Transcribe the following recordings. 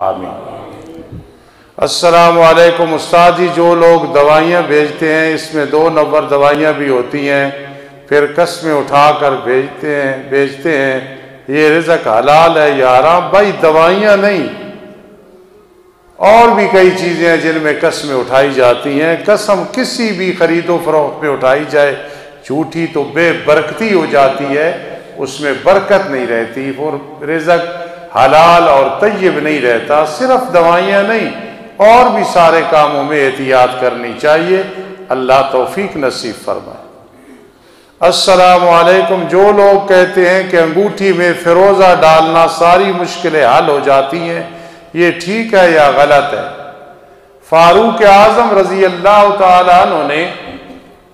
आमीन। अस्सलामु अलैकुम उस्ताद जी, जो लोग दवाइयाँ भेजते हैं इसमें 2 नंबर दवाइयाँ भी होती हैं, फिर कस्में उठाकर बेचते हैं, ये रिज़्क़ हलाल है या हराम? भाई दवाइयाँ नहीं, और भी कई चीज़ें हैं जिनमें कस्में उठाई जाती हैं। कसम किसी भी खरीदो फरोख्त में उठाई जाए झूठी तो बेबरकती हो जाती है, उसमें बरकत नहीं रहती, वो रिज़्क़ हलाल और तय्यब नहीं रहता। सिर्फ दवाइयाँ नहीं, और भी सारे कामों में एहतियात करनी चाहिए। अल्लाह तौफीक नसीब फरमाए। अस्सलामु अलैकुम, जो लोग कहते हैं कि अंगूठी में फिरोज़ा डालना सारी मुश्किलें हल हो जाती हैं, ये ठीक है या गलत है? फारूक आज़म रज़ी अल्लाह तआला अन्हु ने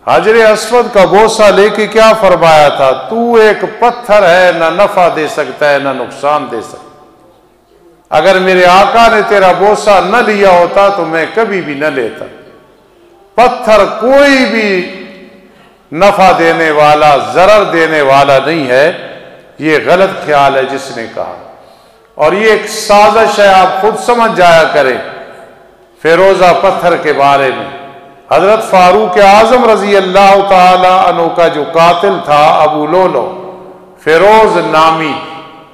हजर अस्वद का बोसा लेके क्या फरमाया था? तू एक पत्थर है, ना नफा दे सकता है ना नुकसान दे सकता। अगर मेरे आका ने तेरा बोसा न लिया होता तो मैं कभी भी न लेता। पत्थर कोई भी नफा देने वाला, जरर देने वाला नहीं है, ये गलत ख्याल है जिसने कहा, और ये एक साजिश है, आप खुद समझ जाया करें। फिरोजा पत्थर के बारे में हजरत फारूक आजम रजी अल्लाह ताला अन्हु का जो कातिल था अबू लोलो फिरोज नामी,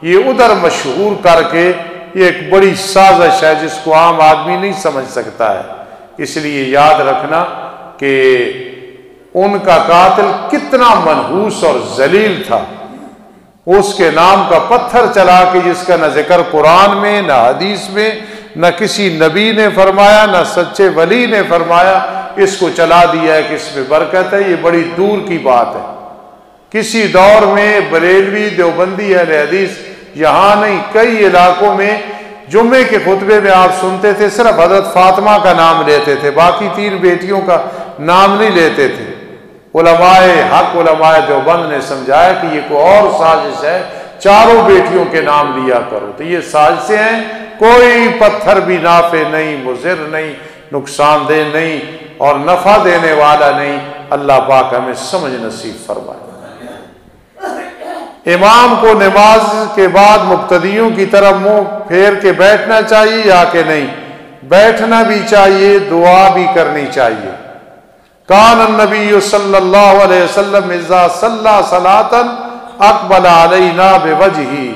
ये उधर मशहूर करके ये एक बड़ी साजिश है जिसको आम आदमी नहीं समझ सकता है। इसलिए याद रखना कि उनका कातिल कितना मनहूस और जलील था। उसके नाम का पत्थर चला के जिसका न जिक्र कुरान में, न हदीस में, न किसी नबी ने फरमाया, न सच्चे वली ने फरमाया, इसको चला दिया है कि इसमें बरकत है, ये बड़ी दूर की बात है। किसी दौर में बरेलवी, देवबंदी, अहले हदीस यहाँ नहीं कई इलाकों में जुम्मे के खुतबे में आप सुनते थे सिर्फ हजरत फातिमा का नाम लेते थे, बाकी 3 बेटियों का नाम नहीं लेते थे। उलमाए हक, उलमाए देवबंद ने समझाया कि ये कोई और साजिश है, चारों बेटियों के नाम लिया करो। तो ये साजिशें हैं, कोई पत्थर भी नाफे नहीं, मुज़िर नहीं, नुकसानदेह नहीं और नफा देने वाला नहीं। अल्लाह पाक हमें समझ नसीब फरमाए। इमाम को नमाज के बाद मुक्तदियों की तरफ मुंह फेर के बैठना चाहिए या कि नहीं? बैठना भी चाहिए, दुआ भी करनी चाहिए। कान नबी सल्लल्लाहु अलैहि वसल्लम इज़ा सल्ला सलातन अक़बल अलैना बिवजही।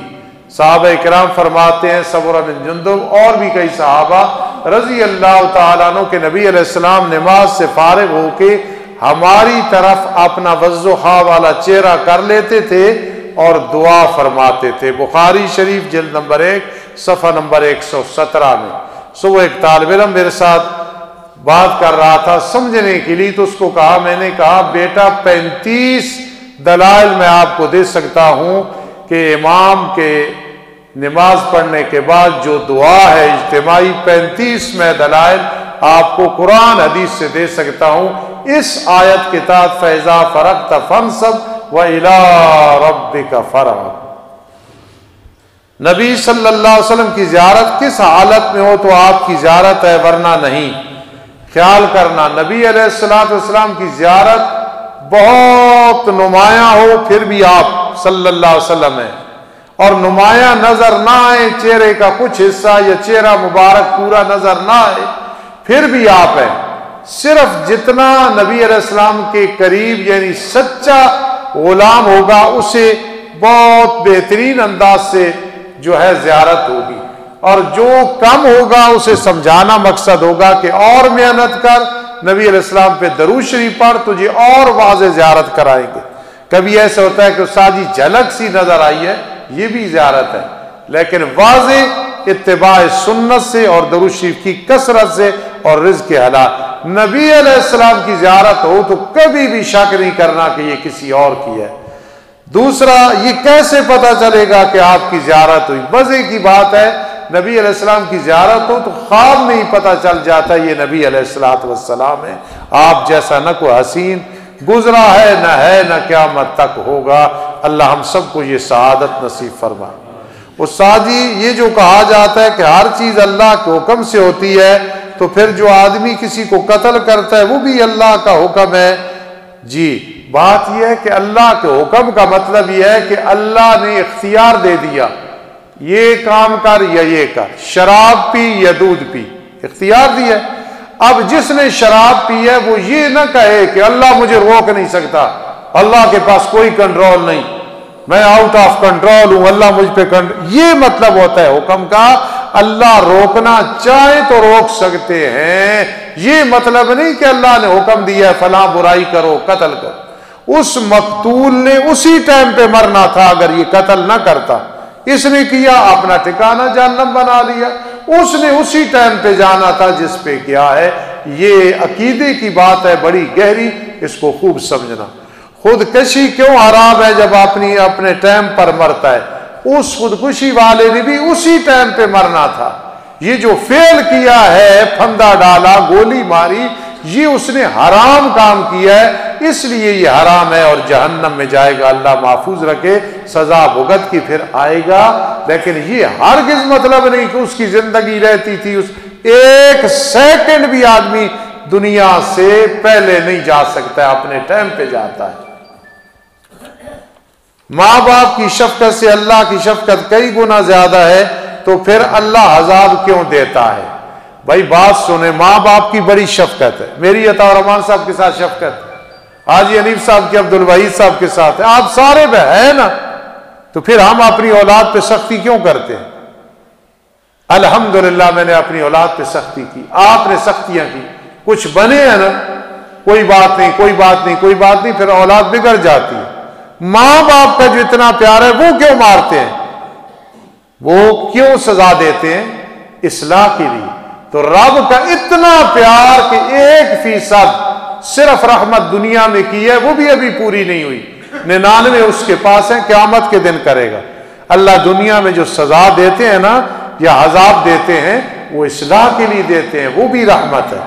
सहाबा इकराम फरमाते हैं, सबरा बिन जुंदुब और भी कई सहाबा रजी अल्लाह तआला अन्हु के नबी अलैहिस्सलाम नमाज से फारिग होके हमारी तरफ अपना वज़्ज़ुहा वाला चेहरा कर लेते थे और दुआ फरमाते थे। बुखारी शरीफ जिल्द नंबर 1 सफ़ा नंबर 117 में। सुबह एक तालिब इल्म मेरे साथ बात कर रहा था समझने के लिए, तो उसको कहा, मैंने कहा बेटा 35 दलाइल मैं आपको दे सकता हूँ कि इमाम के नमाज पढ़ने के बाद जो दुआ है इज्तिमाई, 35 में दलाइल आपको कुरान हदीस से दे सकता हूँ। इस आयत के तहत फैज़ा फ़रग़्त फ़ंसब व इला रब्बिका फ़रग़ब। नबी सल्लल्लाहु अलैहि वसल्लम की ज़ियारत किस हालत में हो तो आपकी ज़ियारत है, वरना नहीं। ख्याल करना, नबी अलैहिस्सलातु वस्सलाम की ज़ियारत बहुत नुमायां हो फिर भी आप सल्लल्लाहु अलैहि वसल्लम है, और नुमायां नजर ना आए, चेहरे का कुछ हिस्सा या चेहरा मुबारक पूरा नजर ना आए, फिर भी आप हैं। सिर्फ जितना नबी अलैहिस्सलाम के करीब यानी सच्चा गुलाम होगा उसे बहुत बेहतरीन अंदाज से जो है ज़ियारत होगी, और जो कम होगा उसे समझाना मकसद होगा कि और मेहनत कर, नबी अलैहिस्सलाम पे दरूद शरीफ पढ़, तुझे और वाज़े ज़ियारत कराएंगे। कभी ऐसा होता है कि साजी झलक सी नजर आई है, ये भी ज़ियारत है, लेकिन वाज़े इत्तिबाए सुन्नत से और दरूद शरीफ की कसरत से और रिज़्क़ हलाल। नबी अलैहिस्सलाम की ज़ियारत हो तो कभी भी शक नहीं करना कि ये किसी और की है। दूसरा, ये कैसे पता चलेगा कि आपकी ज़ियारत हुई? मज़े की बात है, नबी अलैहिस्सलाम की ज़ियारत हो तो ख्वाब में ही पता चल जाता ये नबी अलैहिस्सलातु वस्सलाम है। आप जैसा न कोई हसीन गुजरा है न क़यामत तक होगा। अल्लाह हम सबको ये सआदत नसीब फरमा। उस्ताद जी, ये जो कहा जाता है कि हर चीज़ अल्लाह के हुक्म से होती है, तो फिर जो आदमी किसी को कत्ल करता है वो भी अल्लाह का हुक्म है? जी, बात यह है कि अल्लाह के हुक्म का मतलब यह है कि अल्लाह ने इख्तियार दे दिया ये काम कर या ये कर, शराब पी या दूध पी, इख्तियार दिया। अब जिसने शराब पी है वो ये ना कहे कि अल्लाह मुझे रोक नहीं सकता, अल्लाह के पास कोई कंट्रोल नहीं, मैं आउट ऑफ कंट्रोल हूं, अल्लाह मुझ पे कंट्रोल। ये मतलब होता है हुक्म का, अल्लाह रोकना चाहे तो रोक सकते हैं। ये मतलब नहीं कि अल्लाह ने हुक्म दिया फला बुराई करो, कत्ल करो। उस मकतूल ने उसी टाइम पे मरना था, अगर ये कत्ल ना करता, इसने किया, अपना ठिकाना जहन्नम बना लिया। उसने उसी टाइम पे जाना था जिस पे क्या है। ये अकीदे की बात है बड़ी गहरी, इसको खूब समझना। खुदकशी क्यों हराम है? जब अपने टाइम पर मरता है। उस खुदकुशी वाले ने भी उसी टाइम पे मरना था। ये जो फेल किया है, फंदा डाला, गोली मारी, ये उसने हराम काम किया है, इसलिए ये हराम है और जहन्नम में जाएगा। अल्लाह महफूज रखे, सजा भुगत की फिर आएगा। लेकिन ये हरगिज मतलब नहीं कि उसकी जिंदगी रहती थी, उस एक सेकंड भी आदमी दुनिया से पहले नहीं जा सकता, अपने टाइम पे जाता है। माँ बाप की शफकत से अल्लाह की शफकत कई गुना ज्यादा है, तो फिर अल्लाह अजाब क्यों देता है? भाई बात सुने, माँ बाप की बड़ी शफकत है। मेरी अता रहमान साहब के साथ शफकत, हाजी हनीफ साहब के, अब्दुल वहीद साहब के साथ है, आप सारे में है ना। तो फिर हम अपनी औलाद पे सख्ती क्यों करते हैं? अल्हम्दुलिल्लाह मैंने अपनी औलाद पे सख्ती की, आपने सख्तियां की, कुछ बने हैं ना, कोई बात नहीं, कोई बात नहीं, कोई बात नहीं, फिर औलाद बिगड़ जाती है। माँ बाप का जो इतना प्यार है वो क्यों मारते हैं, वो क्यों सजा देते हैं? इस्लाह के लिए। तो रब का इतना प्यार कि 1% सिर्फ रहमत दुनिया में की है, वो भी अभी पूरी नहीं हुई, 99 उसके पास है, क़यामत के दिन करेगा। अल्लाह दुनिया में जो सजा देते हैं ना या अजाब देते हैं, वो इस्लाह के लिए देते हैं, वो भी रहमत है।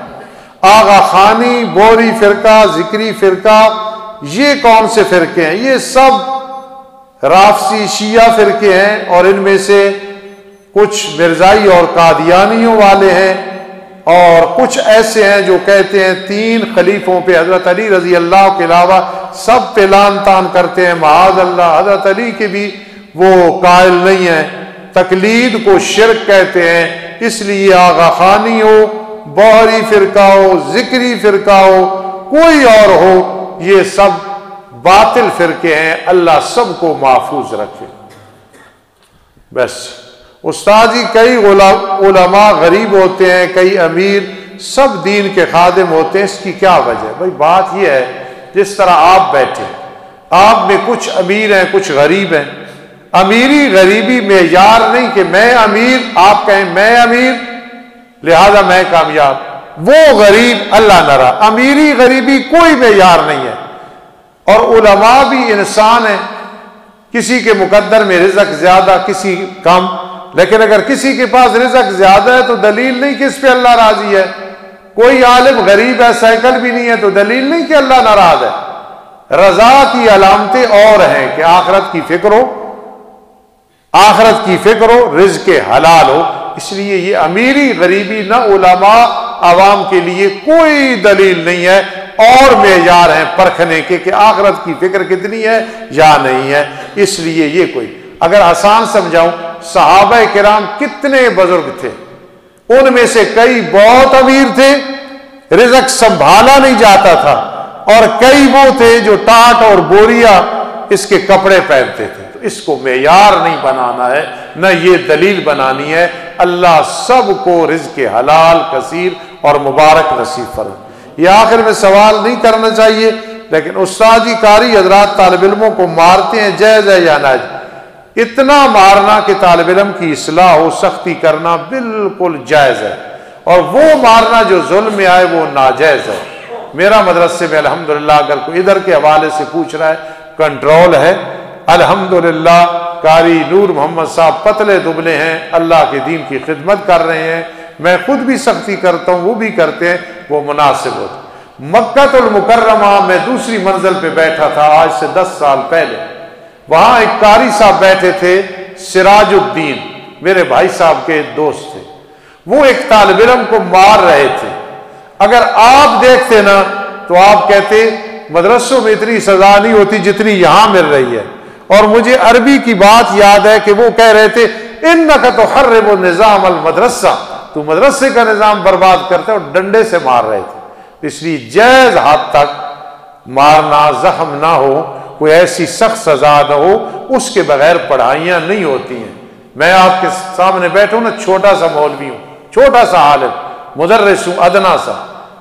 आगा खानी, बोरी फिरका, जिक्री फिरका, ये कौन से फिरके हैं? ये सब राफसी शिया फिरके हैं, और इनमें से कुछ मिर्जाई और कादियानियों वाले हैं, और कुछ ऐसे हैं जो कहते हैं 3 खलीफों पे, हजरत अली रजी अल्लाह के अलावा सब पे लान तान करते हैं। महाज अल्लाह, हजरत अली के भी वो कायल नहीं है। तकलीद को शिरक कहते हैं। इसलिए आगा खानी हो, बहरी फिरका हो, जिक्री फिरका हो, कोई और हो, ये सब बातिल फिरके हैं। अल्लाह सबको महफूज रखे। बस उस्ताद जी, कई उलमा गरीब होते हैं, कई अमीर, सब दीन के खादिम होते हैं, इसकी क्या वजह? भाई बात यह है, जिस तरह आप बैठे, आप में कुछ अमीर हैं, कुछ गरीब हैं। अमीरी गरीबी मेयार नहीं कि मैं अमीर, आप कहें मैं अमीर लिहाजा मैं कामयाब, वो गरीब अल्लाह न रहा। अमीरी गरीबी कोई मेयार नहीं है। और उलमा भी इंसान है, किसी के मुकद्दर में रिज़्क़ ज्यादा, किसी कम। लेकिन अगर किसी के पास रिज़्क़ ज्यादा है तो दलील नहीं कि इस पे अल्लाह राजी है। कोई आलिम गरीब है, साइकिल भी नहीं है, तो दलील नहीं कि अल्लाह नाराज है। रजा की अलामतें और हैं कि आखिरत की फिक्र हो, आखिरत की फिक्र हो, रिज़्क़ हलाल हो। इसलिए ये अमीरी गरीबी न उलमा आवाम के लिए कोई दलील नहीं है, और मेयार हैं परखने के कि आखिरत की फिक्र कितनी है या नहीं है। इसलिए ये कोई, अगर आसान समझाऊं, सहाबा किराम कितने बुजुर्ग थे, उनमें से कई बहुत अमीर थे, रिज़्क़ संभाला नहीं जाता था, और कई वो थे जो टाट और बोरिया इसके कपड़े पहनते थे। तो इसको मेयार नहीं बनाना है, न ये दलील बनानी है। अल्लाह सबको रिज़्क़ हलाल, कसीर और मुबारक नसीब फरमाए। ये आखिर में सवाल नहीं करना चाहिए, लेकिन उस्ताद जी कारी हजरात तालिब इल्मों को मारते हैं, जायज़ है या नाजायज़? इतना मारना कि तालिब इल्म की इस्लाह हो, सख्ती करना बिल्कुल जायज़ है, और वो मारना जो जुल्म में आए वो नाजायज़ है। मेरा मदरसे में अल्हम्दुलिल्लाह, अगर कोई इधर के हवाले से पूछ रहा है, कंट्रोल है अल्हम्दुलिल्लाह। कारी नूर मोहम्मद साहब पतले दुबले हैं, अल्लाह के दीन की खिदमत कर रहे हैं। मैं खुद भी सख्ती करता हूँ, वो भी करते हैं, वो मुनासिब होता। मक्कातुल मुकर्रमा में दूसरी मंजिल पे बैठा था आज से 10 साल पहले। वहां एक कारी साहब बैठे थे, सिराजुद्दीन, मेरे भाई साहब के दोस्त थे। वो एक तालिब इल्म को मार रहे थे। अगर आप देखते ना तो आप कहते मदरसों में इतनी सजा नहीं होती जितनी यहां मिल रही है। और मुझे अरबी की बात याद है कि वो कह रहे थे, इन्नका तुहर्रिबु निज़ाम अल मदरसा, तू मदरसे का निज़ाम बर्बाद करते और डंडे से मार रहे थे। इसलिए जायज़ हद तक मारना, जख्म ना हो, कोई ऐसी सख्त सजा न हो, उसके बगैर पढ़ाइयाँ नहीं होती हैं। मैं आपके सामने बैठूँ ना, छोटा सा मौलवी हूँ, छोटा सा आलिम, मुदर्रिस हूँ, अदना सा,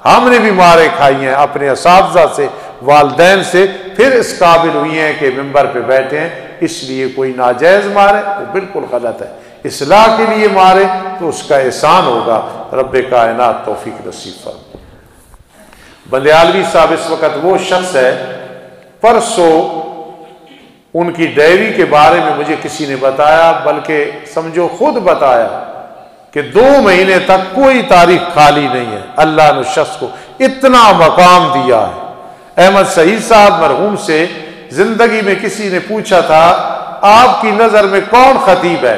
हमने भी मारे खाई हैं अपने असातिज़ा से, वालदैन से, फिर इस काबिल हुई हैं कि मिंबर पे बैठे हैं। इसलिए कोई नाजायज़ मारे वो बिल्कुल गलत है, इस्लाह के लिए मारे तो उसका एहसान होगा। रब्बे कायनात तौफीक नसीब फरमाए। बंदयालवी साहब इस वक्त वो शख्स है, परसों उनकी डायरी के बारे में मुझे किसी ने बताया, बल्कि समझो खुद बताया कि 2 महीने तक कोई तारीख खाली नहीं है। अल्लाह ने शख्स को इतना मकाम दिया है। अहमद सईद साहब मरहूम से जिंदगी में किसी ने पूछा था, आपकी नजर में कौन खतीब है?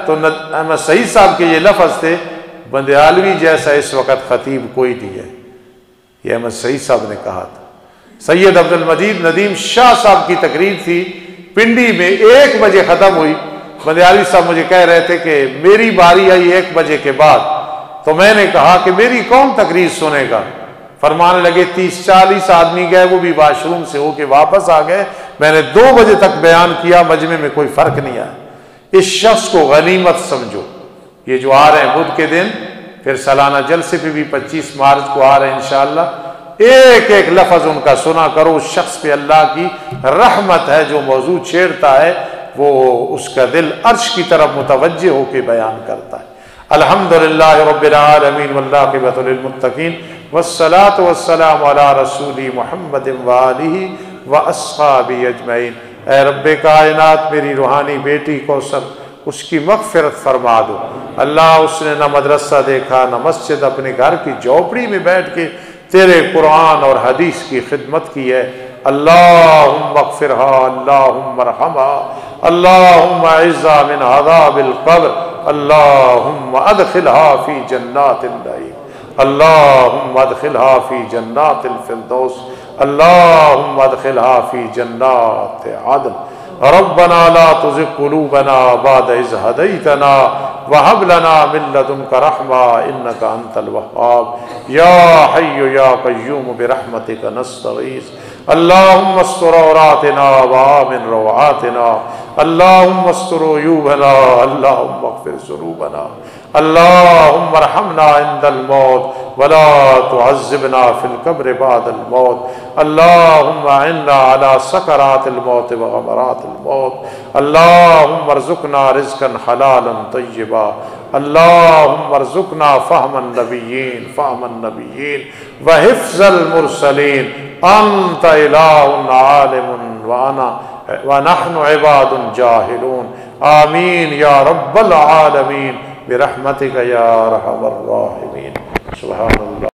तो अहमद सईद साहब के ये लफ्ज थे, बंदयालवी जैसा इस वक्त खतीब कोई नहीं है। ये अहमद सईद साहब ने कहा था। सैयद अब्दुल मजीद नदीम शाह साहब की तकरीर थी पिंडी में, 1 बजे खत्म हुई। बंदयालवी साहब मुझे कह रहे थे कि मेरी बारी आई 1 बजे के बाद, तो मैंने कहा कि मेरी कौन तकरीर सुनेगा? फरमाने लगे 30-40 आदमी गए, वो भी वाशरूम से होके वापस आ गए। मैंने 2 बजे तक बयान किया, मजमे में कोई फर्क नहीं आया। इस शख्स को गनीमत समझो। ये जो आ रहे हैं बुध के दिन, फिर सालाना जलसे पे भी 25 मार्च को आ रहे हैं इंशाअल्लाह, एक एक लफ्ज उनका सुना करो। उस शख्स पे अल्लाह की रहमत है, जो मौजू छेड़ता है वो उसका दिल अर्श की तरफ मुतवज्जे होकर बयान करता है। अल्हम्दुलिल्लाह रब्बिल आलमीन वल्लाक़िबतु लिल मुत्तक़ीन वस्सलातु वस्सलामु अला रसूली मुहम्मदिन व आलिहि व अस्हाबी अजमईन। ऐ रब्बे कायनात, मेरी रूहानी बेटी कौसर, उसकी मग़फ़िरत फरमा दो। अल्लाह, उसने न मदरसा देखा न मस्जिद, अपने घर की झोपड़ी में बैठ के तेरे कुरान और हदीस की खिदमत की है। अल्लाहुम्मा अग़फ़िरहा, अल्लाहुम्मा अरहमहा, अल्लाहुम्मा इज़्ज़ा मिन अज़ाबिल क़ब्र, अल्लाहुम्मा अदखिलहा फ़ी जन्नातिन नईम, अल्लाहुम्मा अदखिलहा फ़ी जन्नातिल फ़िरदौस, अल्लाहुम्मा अदखिलहा फ़ी जन्नाति अदन। रब्बना ला तुज़िग़ क़ुलूबना बअद इज़ हदैतना व हब लना मिन लदुनका रहमा इन्नका अंतल वह्हाब। या हय्यु या क़य्यूम बिरहमतिका नस्तगीस। अल्लाहुम्मा अस्तर औरातना व आमिन रवाअतना, अल्लाहुम्मा अस्तर उयूबना, अल्लाहुम्मा अग़फ़िर ज़ुनूबना, अल्लाहुम्मा अरहमना इंदल मौत वला तुअज़्ज़िबना फ़िल क़ब्र बअदल मौत, अल्लाहुम्मा इन्ना अला सकरातिल मौत व ग़मरातिल मौत, अल्लाहुम्मा अर्ज़ुक़ना रिज़्क़न हलालन तय्यबा, अल्लाहुम्मा अर्ज़ुक़ना फ़हमन नबिय्यीन व हिफ़्ज़ल मुरसलीन। अंत इलाहुन आलिमुन व नहनु इबादुन जाहिलून। आमीन या रब्बल आलमीन बिरहमतिका या अरहमर राहिमीन। सुब्हानल्लाह।